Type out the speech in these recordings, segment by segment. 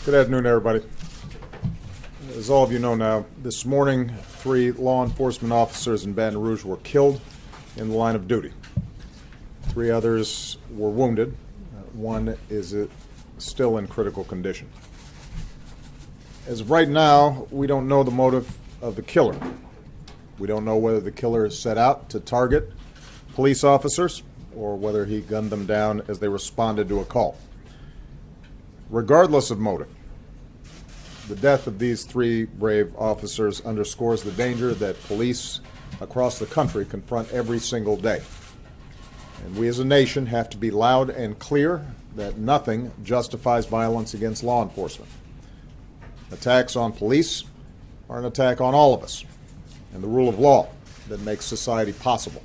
Good afternoon, everybody. As all of you know now, this morning, 3 law enforcement officers in Baton Rouge were killed in the line of duty. 3 others were wounded. One is still in critical condition. As of right now, we don't know the motive of the killer. We don't know whether the killer set out to target police officers or whether he gunned them down as they responded to a call. Regardless of motive, the death of these 3 brave officers underscores the danger that police across the country confront every single day. And we as a nation have to be loud and clear that nothing justifies violence against law enforcement. Attacks on police are an attack on all of us and the rule of law that makes society possible.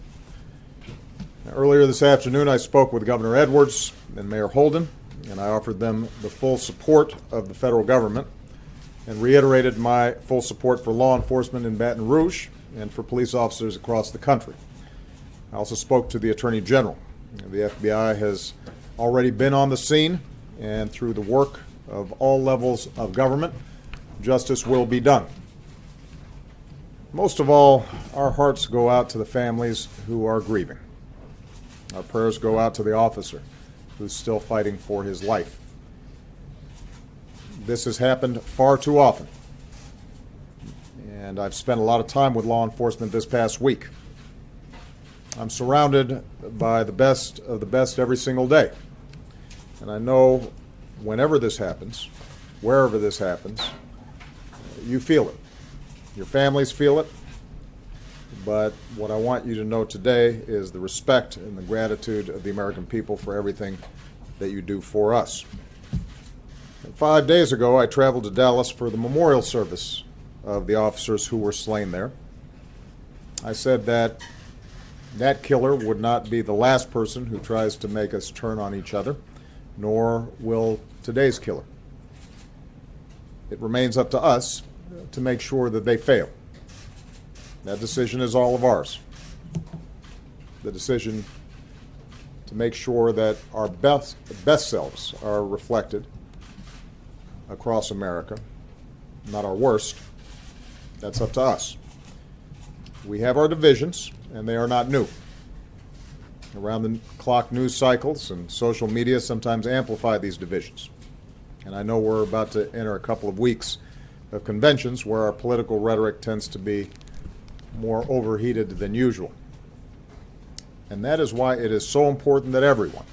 Now, earlier this afternoon, I spoke with Governor Edwards and Mayor Holden, and I offered them the full support of the federal government and reiterated my full support for law enforcement in Baton Rouge and for police officers across the country. I also spoke to the Attorney General. The FBI has already been on the scene, and through the work of all levels of government, justice will be done. Most of all, our hearts go out to the families who are grieving. Our prayers go out to the officer who's still fighting for his life. This has happened far too often, and I've spent a lot of time with law enforcement this past week. I'm surrounded by the best of the best every single day, and I know whenever this happens, wherever this happens, you feel it. Your families feel it, but what I want you to know today is the respect and the gratitude of the American people for everything that you do for us. 5 days ago, I traveled to Dallas for the memorial service of the officers who were slain there. I said that that killer would not be the last person who tries to make us turn on each other, nor will today's killer. It remains up to us to make sure that they fail. That decision is all of ours. The decision to make sure that our best selves are reflected across America, not our worst, that's up to us. We have our divisions, and they are not new. Around-the-clock news cycles and social media sometimes amplify these divisions. And I know we're about to enter a couple of weeks of conventions where our political rhetoric tends to be more overheated than usual. And that is why it is so important that everyone,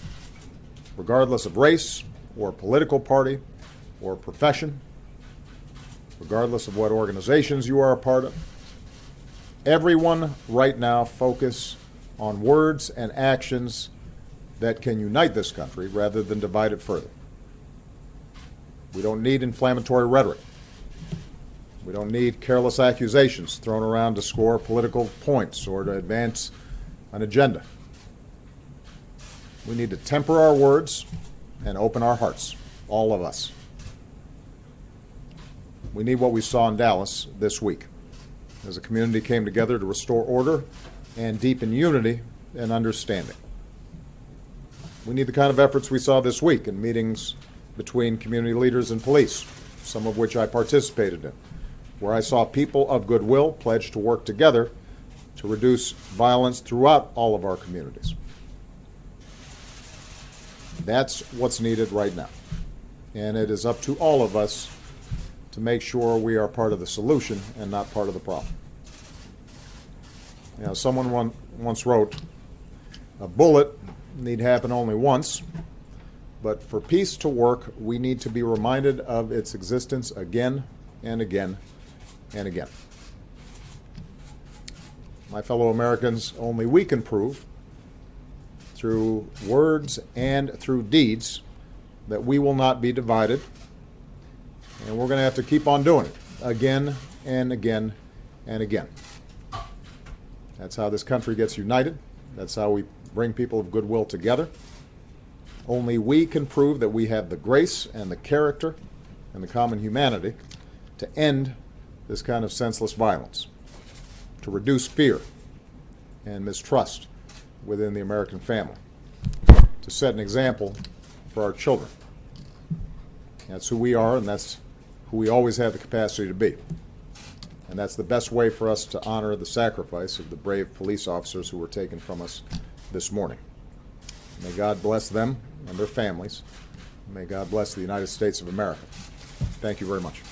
regardless of race or political party or profession, regardless of what organizations you are a part of, everyone right now focus on words and actions that can unite this country rather than divide it further. We don't need inflammatory rhetoric. We don't need careless accusations thrown around to score political points or to advance an agenda. We need to temper our words and open our hearts, all of us. We need what we saw in Dallas this week, as a community came together to restore order and deepen unity and understanding. We need the kind of efforts we saw this week in meetings between community leaders and police, some of which I participated in, where I saw people of goodwill pledge to work together to reduce violence throughout all of our communities. That's what's needed right now. And it is up to all of us to make sure we are part of the solution and not part of the problem. You know, someone once wrote, "A bullet need happen only once, but for peace to work, we need to be reminded of its existence again and again and again." My fellow Americans, only we can prove through words and through deeds that we will not be divided, and we're going to have to keep on doing it again and again and again. That's how this country gets united. That's how we bring people of goodwill together. Only we can prove that we have the grace and the character and the common humanity to end this kind of senseless violence, to reduce fear and mistrust within the American family, to set an example for our children. That's who we are, and that's who we always have the capacity to be. And that's the best way for us to honor the sacrifice of the brave police officers who were taken from us this morning. May God bless them and their families. May God bless the United States of America. Thank you very much.